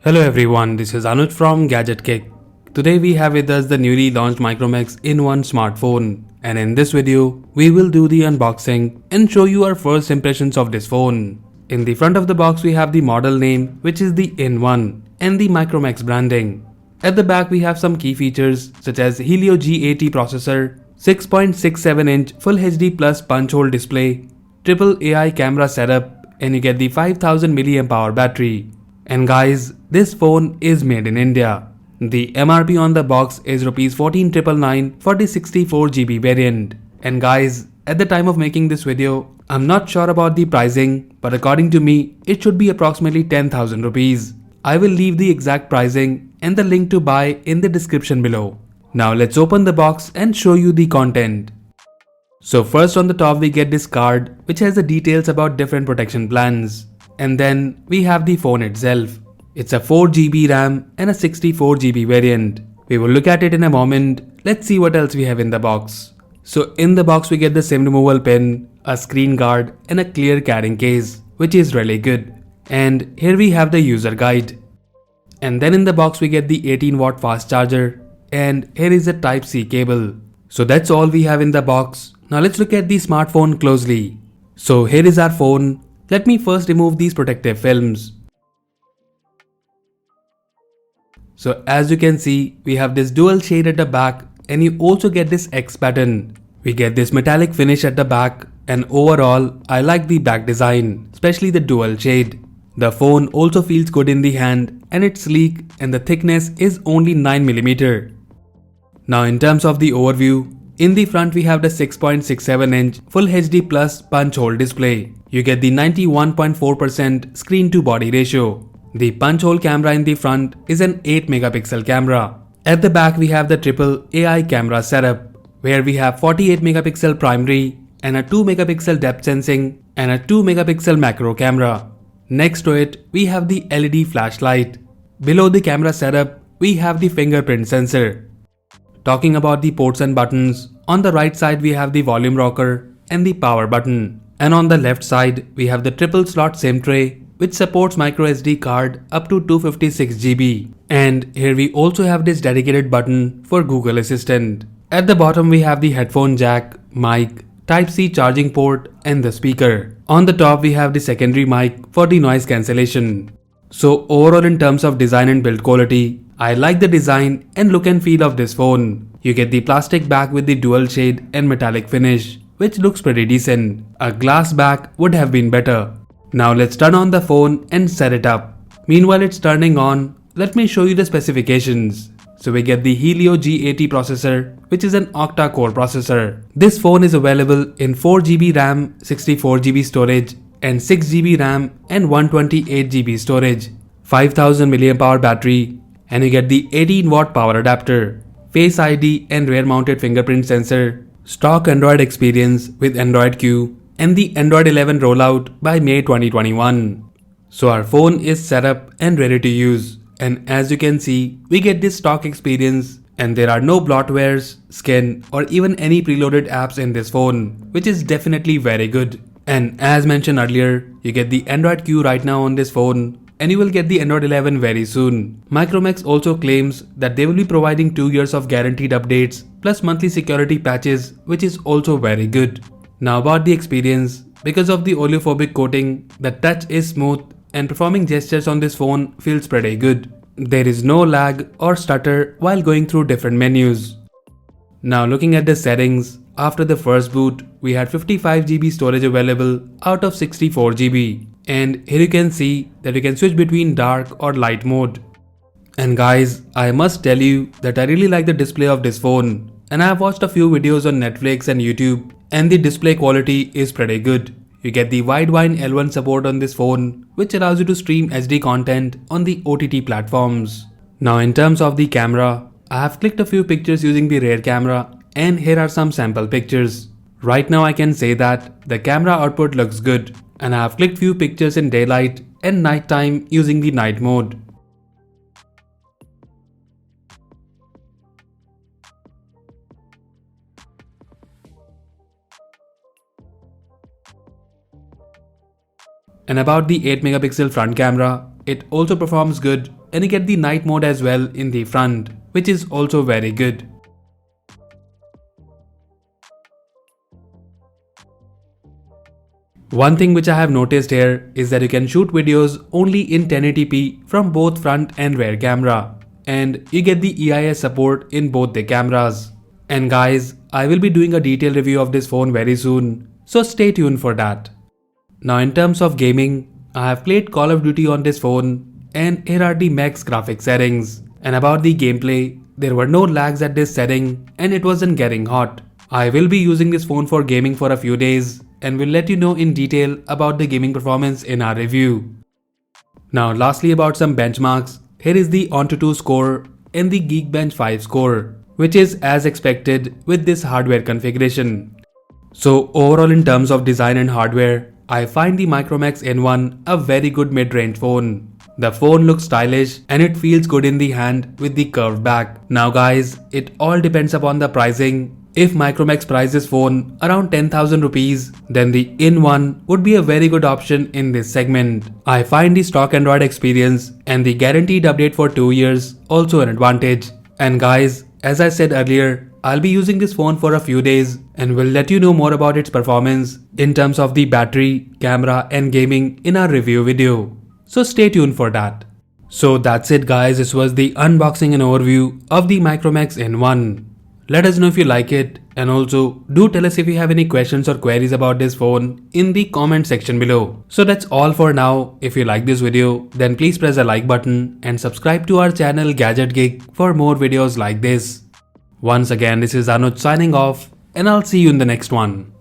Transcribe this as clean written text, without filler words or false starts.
Hello everyone, this is Anuj from Gadget Kick. Today we have with us the newly launched Micromax in-one smartphone, and in this video we will do the unboxing and show you our first impressions of this phone. In the front of the box we have the model name, which is the in-one, and the Micromax branding. At the back we have some key features such as Helio G80 processor, 6.67-inch Full HD Plus punch hole display, triple AI camera setup, and you get the 5000 mAh battery. And guys, this phone is made in India. The MRP on the box is Rs 14,999 for the 64GB variant. And guys, at the time of making this video, I'm not sure about the pricing, but according to me, it should be approximately 10,000 rupees. I will leave the exact pricing and the link to buy in the description below. Now let's open the box and show you the content. So first on the top we get this card which has the details about different protection plans. And then we have the phone itself. It's a 4GB RAM and a 64GB variant. We will look at it in a moment. Let's see what else we have in the box. So in the box we get the SIM removal pin, a screen guard and a clear carrying case, which is really good. And here we have the user guide. And then in the box we get the 18-watt fast charger, and here is a Type-C cable. So that's all we have in the box. Now let's look at the smartphone closely. So here is our phone. Let me first remove these protective films. So as you can see, we have this dual shade at the back, and you also get this X button. We get this metallic finish at the back, and overall I like the back design, especially the dual shade. The phone also feels good in the hand, and it's sleek, and the thickness is only 9mm. Now in terms of the overview, in the front we have the 6.67-inch Full HD Plus punch hole display. You get the 91.4% screen to body ratio. The punch hole camera in the front is an 8-megapixel camera. At the back we have the triple AI camera setup, where we have 48-megapixel primary and a 2-megapixel depth sensing and a 2-megapixel macro camera. Next to it we have the LED flashlight. Below the camera setup we have the fingerprint sensor. Talking about the ports and buttons, on the right side we have the volume rocker and the power button. And on the left side we have the triple slot SIM tray, which supports microSD card up to 256GB. And here we also have this dedicated button for Google Assistant. At the bottom we have the headphone jack, mic, Type-C charging port and the speaker. On the top we have the secondary mic for the noise cancellation. So overall in terms of design and build quality, I like the design and look and feel of this phone. You get the plastic back with the dual shade and metallic finish, which looks pretty decent. A glass back would have been better. Now let's turn on the phone and set it up. Meanwhile it's turning on, let me show you the specifications. So we get the Helio G80 processor, which is an octa-core processor. This phone is available in 4GB RAM, 64GB storage and 6GB RAM and 128GB storage, 5000 mAh battery, and you get the 18-watt power adapter, Face ID and rear mounted fingerprint sensor, stock Android experience with Android Q, and the Android 11 rollout by May 2021. So our phone is set up and ready to use. And as you can see, we get this stock experience and there are no bloatwares, skin or even any preloaded apps in this phone, which is definitely very good. And as mentioned earlier, you get the Android Q right now on this phone, and you will get the Android 11 very soon. Micromax also claims that they will be providing 2 years of guaranteed updates plus monthly security patches, which is also very good. Now about the experience, because of the oleophobic coating, the touch is smooth and performing gestures on this phone feels pretty good. There is no lag or stutter while going through different menus. Now looking at the settings, after the first boot, we had 55GB storage available out of 64GB. And here you can see that you can switch between dark or light mode. And guys, I must tell you that I really like the display of this phone. And I have watched a few videos on Netflix and YouTube, and the display quality is pretty good. You get the Widevine L1 support on this phone, which allows you to stream HD content on the OTT platforms. Now in terms of the camera, I have clicked a few pictures using the rear camera, and here are some sample pictures. Right now I can say that the camera output looks good, and I have clicked few pictures in daylight and nighttime using the night mode. And about the 8 megapixel front camera, it also performs good and you get the night mode as well in the front, which is also very good. One thing which I have noticed here is that you can shoot videos only in 1080p from both front and rear camera, and you get the EIS support in both the cameras. And guys, I will be doing a detailed review of this phone very soon, so stay tuned for that. Now in terms of gaming, I have played Call of Duty on this phone, and here are the max graphics settings. And about the gameplay, there were no lags at this setting and it wasn't getting hot. I will be using this phone for gaming for a few days and will let you know in detail about the gaming performance in our review. Now lastly, about some benchmarks, here is the Antutu score and the Geekbench 5 score, which is as expected with this hardware configuration. So overall, in terms of design and hardware, I find the Micromax N1 a very good mid-range phone. The phone looks stylish and it feels good in the hand with the curved back. Now guys, it all depends upon the pricing. If Micromax prices phone around 10,000 rupees, then the N1 would be a very good option in this segment. I find the stock Android experience and the guaranteed update for 2 years also an advantage. And guys, as I said earlier, I'll be using this phone for a few days and will let you know more about its performance in terms of the battery, camera and gaming in our review video. So stay tuned for that. So that's it guys, this was the unboxing and overview of the Micromax N1. Let us know if you like it, and also do tell us if you have any questions or queries about this phone in the comment section below. So that's all for now. If you like this video, then please press the like button and subscribe to our channel Gadget Geek for more videos like this. Once again, this is Anuj signing off, and I'll see you in the next one.